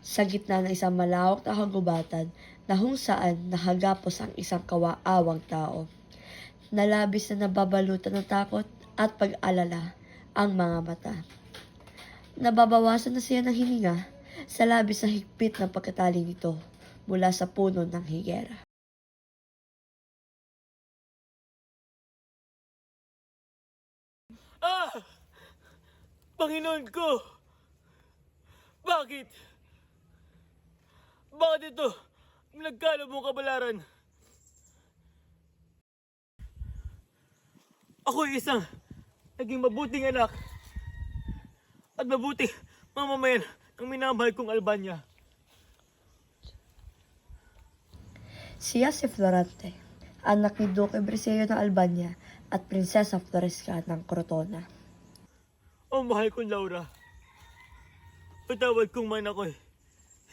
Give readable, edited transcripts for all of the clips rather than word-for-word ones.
sa gitna ng isang malawak na kagubatan na kung saan nakagapos ang isang kawaawang tao. Nalabis na nababalutan ng takot at pag-alala ang mga mata. Nababawasan na siya ng hininga sa labis na higpit ng pagkatali nito mula sa puno ng higera. Ah! Panginoon ko! Bakit? Bakit ito? Nagkano mo kabalaran? Ako ay isang naging mabuting anak at mabuting mamamayan ng minamahal kong Albania. Siya si Florante, anak ni Duque Briseño ng Albania at Prinsesa Floresca ng Crotona. Oh, mahal kong Laura. Patawad kung man ako'y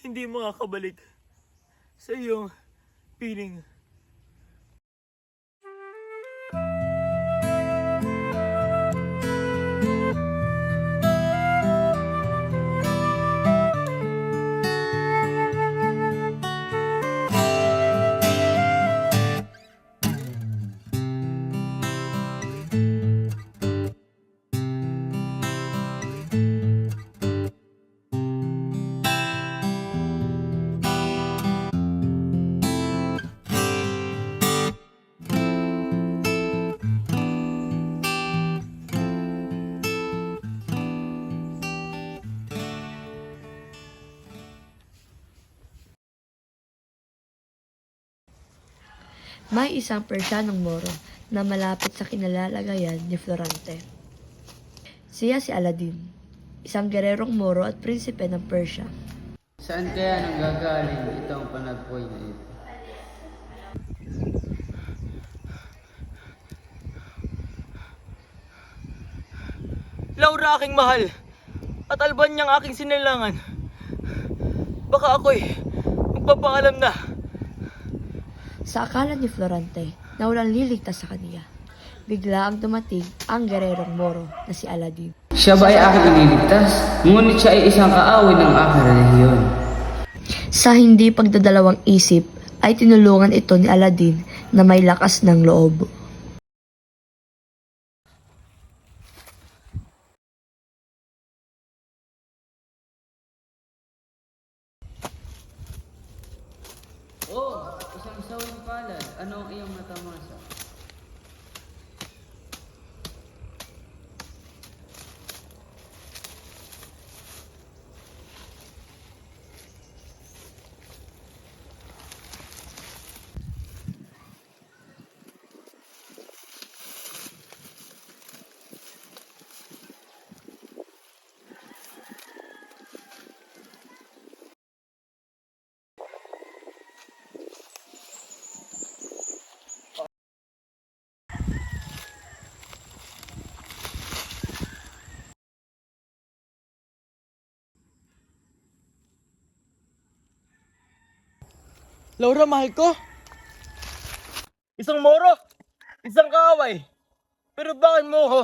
hindi makakabalik sa iyong piling. May isang Persyanong Moro na malapit sa kinalalagayan ni Florante. Siya si Aladdin, isang gererong Moro at prinsipe ng Persya. Saan kaya nanggagaling itong panagpoy na ito? Laura, aking mahal, at Albanyang aking sinilangan. Baka ako'y magpapaalam na. Sa akala ni Florante na walang liligtas sa kaniya, bigla ang dumating ang gererong Moro na si Aladdin. Siya ba ay aking ililigtas? Ngunit siya ay isang kaaway ng aking relihiyon. Sa hindi pagdadalawang isip ay tinulungan ito ni Aladdin na may lakas ng loob. Oh, isang sawing palad. Ano ang iyong natamasa? Laura, mahal ko? Isang Moro? Isang kaaway? Pero bakit mo ako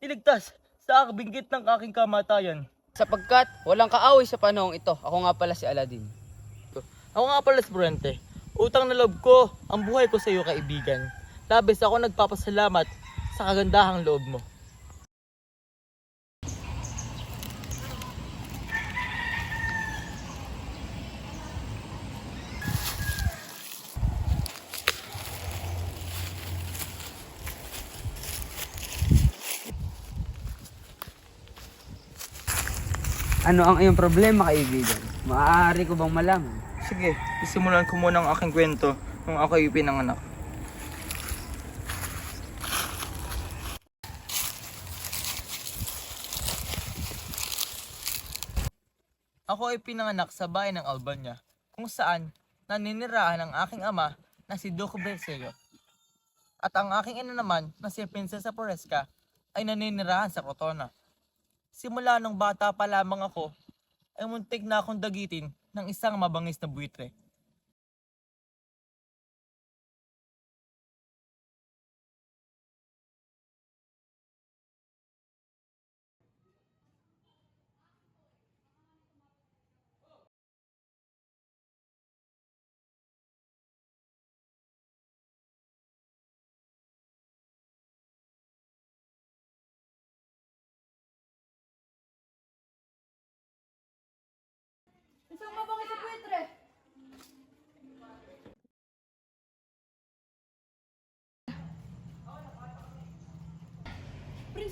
iligtas sa binggit ng aking kamatayan? Sapagkat walang kaaway sa panahong ito. Ako nga pala si Aladdin. Ako nga pala si Brente. Utang na loob ko ang buhay ko sa iyo, kaibigan. Labis ako nagpapasalamat sa kagandahang loob mo. Ano ang iyong problema, kaibigan? Maaari ko bang malaman? Sige, isimulan ko muna ang aking kwento nung ako ay pinanganak. Ako ay pinanganak sa bayan ng Albania, kung saan naninirahan ang aking ama na si Duque Berceo. At ang aking ina naman na si Prinsesa Floresca ay naninirahan sa Crotona. Simula nung bata pa lamang ako, ay muntik na akong dagitin ng isang mabangis na buitre.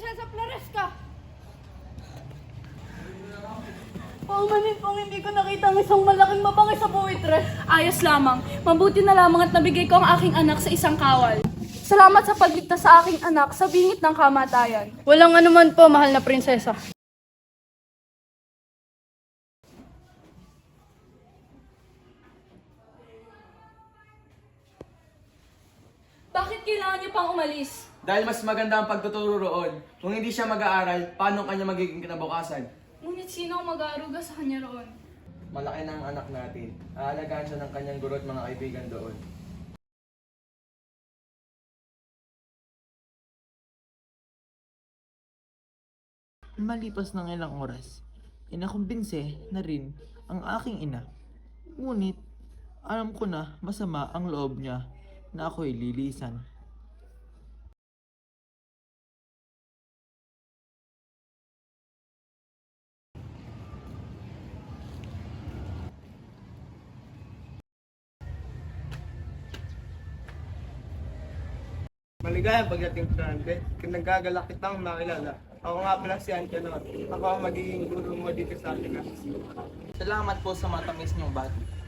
Prinsesa Floresca! Paumanin pong hindi ko nakita ang isang malaking mabangis sa buwitres. Ayos lamang. Mabuti na lamang at nabigay ko ang aking anak sa isang kawal. Salamat sa pagligtas sa aking anak sa bingit ng kamatayan. Walang anuman po, mahal na prinsesa. Bakit kailangan niyo pang umalis? Dahil mas maganda ang pagtuturo roon. Kung hindi siya mag-aaral, paano kanya magiging kinabukasan? Ngunit sino ang mag-aaruga sa kanya roon? Malaki na ang anak natin. Aalagaan siya ng kanyang guro at mga kaibigan doon. Malipas ng ilang oras, inakumbinse na rin ang aking ina. Ngunit, alam ko na masama ang loob niya na ako'y lilisan. Maligayang pagdating sa Rande, nagagalak kitang makilala. Ako nga pala si Angelon. Ako ang magiging guro mo dito sa ating asisyon. Salamat po sa matamis niyong bati.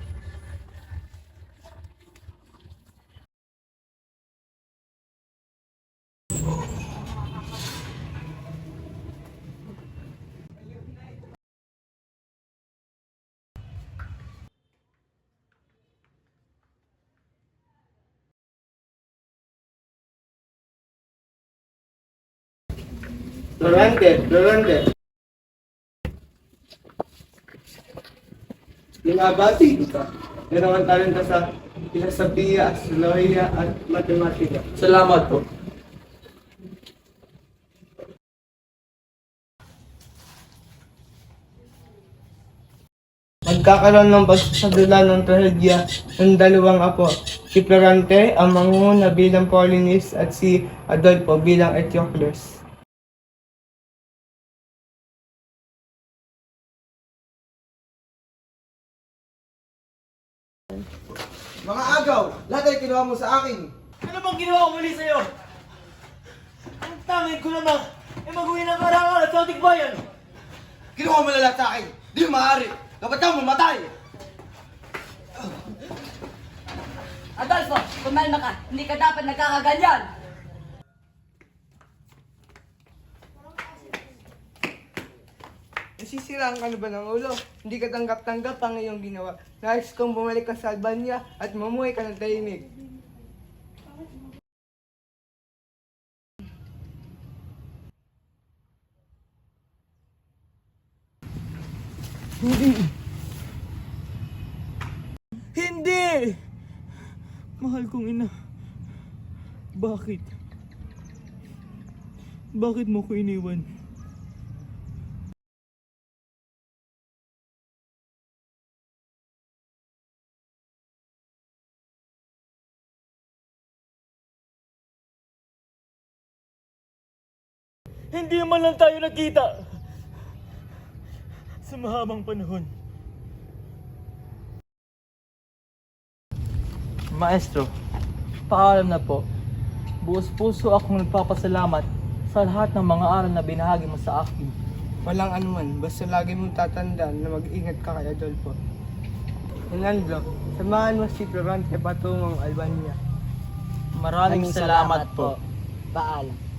Lorante. Binabati kita. Meron ang talento sa filosofiya, astrolohiya at matematika. Salamat po. Nagkakaroon ng pagsasadula ng trahedya ng dalawang apo. Si Florante ang mangunguna bilang Paulinus at si Adolfo bilang Eteocles. Mga agaw, lahat ay kinuha mo sa akin. Ano bang ginawa ko muli sa'yo? Ang tangin ko naman ay mag-uwi ng karangal at sa ating bayan. Kinuha mo na lahat sa akin. Di maaari. Dapat kang mamatay. Adolfo, kumalma ka. Hindi ka dapat nagkakaganyan. Nasisiraan ka na ba ng ulo? Hindi ka tanggap-tanggap ang iyong ginawa. Nais kong bumalik ka sa Albania at mamuhay ka ng tahimik. Hindi! Mahal kong ina. Bakit? Bakit mo ko iniwan? Hindi man lang tayo nagkita sa mahabang panahon. Maestro, paalam na po. Buos puso akong nagpapasalamat sa lahat ng mga aral na binahagi mo sa akin. Walang anuman, basta lagi mong tatandaan na mag-ingat ka kay Adolfo. Fernando, samahan mo si Florante patungong Albania. Maraming salamat po. Paalam.